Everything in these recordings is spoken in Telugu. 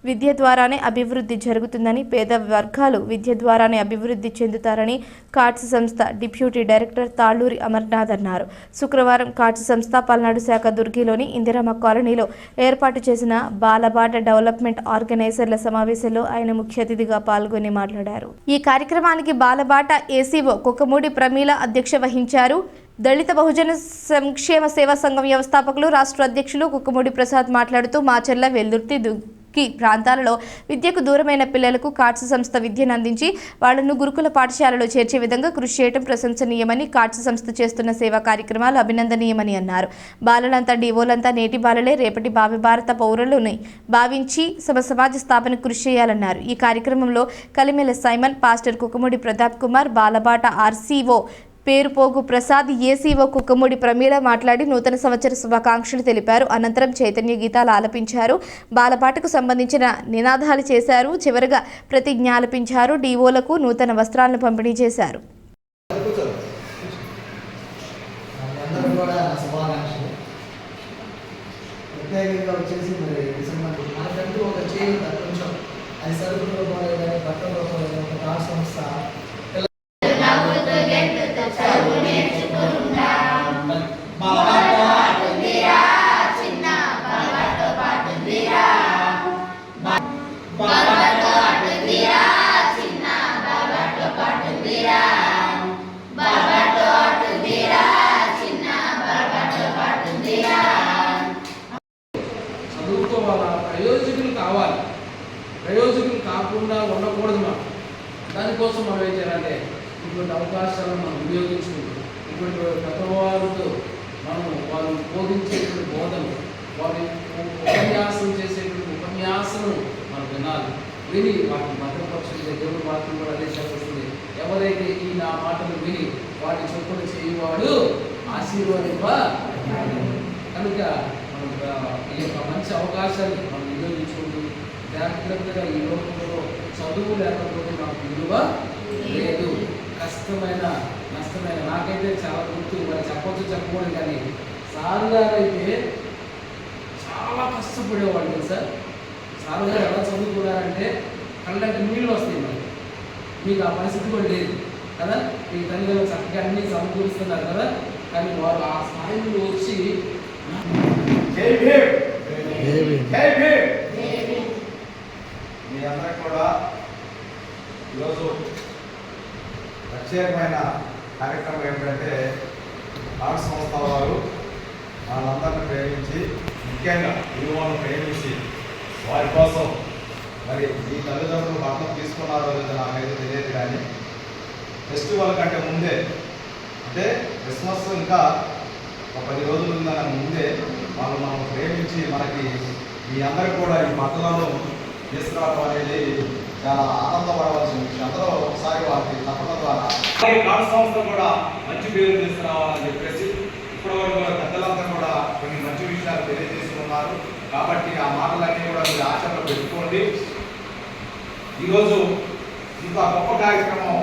విద్య ద్వారానే అభివృద్ధి జరుగుతుందని, పేద వర్గాలు విద్య ద్వారానే అభివృద్ధి చెందుతారని కార్డ్స్ సంస్థ డిప్యూటీ డైరెక్టర్ తాళ్ళూరి అమర్నాథ్ అన్నారు. శుక్రవారం కార్డ్స్ సంస్థ పల్నాడు శాఖ దుర్గిలోని ఇందిరమ్మ కాలనీలో ఏర్పాటు చేసిన బాలబాట డెవలప్మెంట్ ఆర్గనైజర్ల సమావేశంలో ఆయన ముఖ్య అతిథిగా పాల్గొని మాట్లాడారు. ఈ కార్యక్రమానికి బాలబాట ఏసీఓ కుక్కమూడి ప్రమీల అధ్యక్ష వహించారు. దళిత బహుజన సంక్షేమ సేవా సంఘం వ్యవస్థాపకులు రాష్ట్ర అధ్యక్షులు కుక్కమూడి ప్రసాద్ మాట్లాడుతూ మాచర్ల, వెల్దుర్తి, ప్రాంతాలలో విద్యకు దూరమైన పిల్లలకు కార్డ్స్ సంస్థ విద్యను అందించి వాళ్లను గురుకుల పాఠశాలలో చేర్చే విధంగా కృషి చేయడం ప్రశంసనీయమని, కార్డ్స్ సంస్థ చేస్తున్న సేవా కార్యక్రమాలు అభినందనీయమని అన్నారు. బాలలంతా డివోలంతా నేటి బాలలే రేపటి భారత పౌరులని భావించి సమాజ స్థాపనకు కృషి చేయాలన్నారు. ఈ కార్యక్రమంలో Kalimela Simon, pastor Kukkamudi Pratap Kumar, Balabata RCO Perupogu Prasad, ACO Kukkamudi Pramila మాట్లాడి నూతన సంవత్సర శుభాకాంక్షలు తెలిపారు. అనంతరం చైతన్య గీతాలు ఆలపించారు. బాలపాటకు సంబంధించిన నినాదాలు చేశారు. చివరగా ప్రతిజ్ఞ ఆలపించారు. డిఓలకు నూతన వస్త్రాలను పంపిణీ చేశారు. చదువుకోవాలా, ప్రయోజకులు కావాలి, ప్రయోజకులు కాకుండా ఉండకూడదు. దానికోసం మనం ఏం చేయాలంటే ఇటువంటి అవకాశాలను మనం వినియోగించుకుంటాం. ఇటువంటి పెద్దవారితో మనం వాళ్ళు బోధించేటువంటి బోధన, వారి ఉపన్యాసం చేసేటువంటి ఉపన్యాసం మనం వినాలి. విని వాటిని భద్రపరచుకునే దేవుడు వాక్యం కూడా అదే చెప్పేస్తుంది. ఎవరైతే ఈ నా మాటలు విని వాటి చొప్పున చేయవాడు ఆశీర్వాదింప. కనుక ఈ యొక్క మంచి అవకాశాన్ని మనం వినియోగించుకుంటూ జాగ్రత్తగా ఈ లోకంలో చదువు లేకపోతే నాకు విలువ లేదు. కష్టమైన నష్టమైన నాకైతే చాలా గుర్తు, మరి చెప్పకూడదు కానీ సార్ గారు అయితే చాలా కష్టపడేవాళ్ళు తెలుసా. సార్ గారు ఎలా చదువుకున్నారంటే కళ్ళకి నీళ్ళు వస్తాయి. మరి మీకు ఆ పరిస్థితి కూడా లేదు కదా. మీ తల్లిదండ్రులు చక్కగా అన్నీ సమకూరుస్తున్నారు కదా. కానీ వారు ఆ స్థాయిలో వచ్చి మీ అందరికి కూడా ఈరోజు ప్రత్యేకమైన కార్యక్రమం ఏమిటంటే కార్డ్స్ సంస్థ వారు వాళ్ళందరినీ ప్రేమించి, ముఖ్యంగా యువలను ప్రేమించి వారి కోసం మరి ఈ తల్లిదండ్రులు బట్టలు తీసుకున్నారో లేదో నాకైతే తెలియదు. కానీ ఫెస్టివల్ కంటే ముందే, అంటే క్రిస్మస్ ఇంకా ఒక 10 రోజులు ఉందన్న ముందే వాళ్ళు మనం ప్రేమించి మనకి మీ అందరికీ కూడా ఈ బట్టలను తీసుకురావడం అనేది చాలా ఆనందపడవలసిన విషయం. అందరూ ఒకసారి వారికి తప్పడం ద్వారా కార్డ్స్ సంస్థ కూడా మంచి పేరు తీసుకురావాలని చెప్పేసి ఇప్పటివరకు పెద్దలంతా కూడా కొన్ని మంచి విషయాలు తెలియజేస్తున్నారు. కాబట్టి ఆ మాటలన్నీ కూడా మీరు ఆచరణలో పెట్టుకోండి. ఈరోజు ఇంత గొప్ప కార్యక్రమం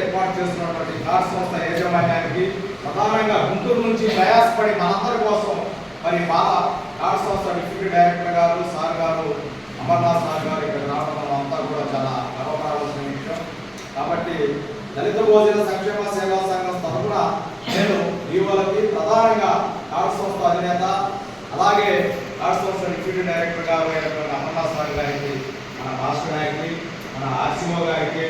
ఏర్పాటు చేస్తున్నటువంటి కార్డ్స్ సంస్థ యాజమాన్యానికి, ప్రధానంగా గుంటూరు నుంచి ప్రయాసపడి మనందరి కోసం మరి బాల కార్డ్స్ సంస్థ డిప్యూటీ డైరెక్టర్ గారు, సార్ గారు, అమర్నాథ్ సార్ గారు ఇక్కడ రావడం అంతా కూడా చాలా గర్వపడవలసిన విషయం. కాబట్టి దళిత బహుజన సంక్షేమ సేవా సంఘం తరఫున నేను ఈవోలకి, ప్రధానంగా కార్డ్స్ సంస్థ అధినేత, అలాగే కార్డ్స్ సంస్థ డిప్యూటీ డైరెక్టర్ గారు అయినటువంటి అమర్నాథ్ సార్ గారికి, మన మాస్టర్ గారికి, మన ఆర్సీఓ గారికి,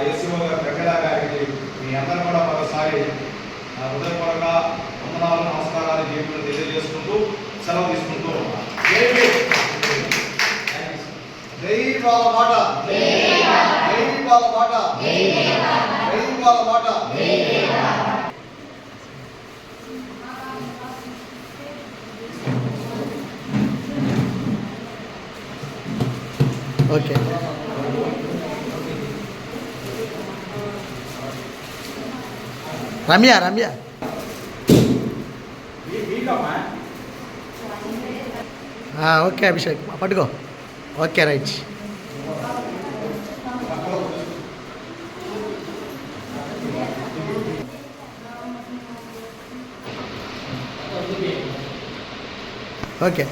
ఏసీఓ గారు ప్రమీల గారికి మీ అందరూ కూడా మరోసారి హృదయపూర్వక వందనాలు, నమస్కారాలు, జీవితం తెలియజేసుకుంటూ సెలవు తీసుకుంటూ ఉన్నాను. జై బాలబాట, జై బాలబాట, జై బాలబాట. ఓకే, రమ్య రమ్య ఓకే, అభిషేక్ పట్టుకో. Okay, right. ఓకే.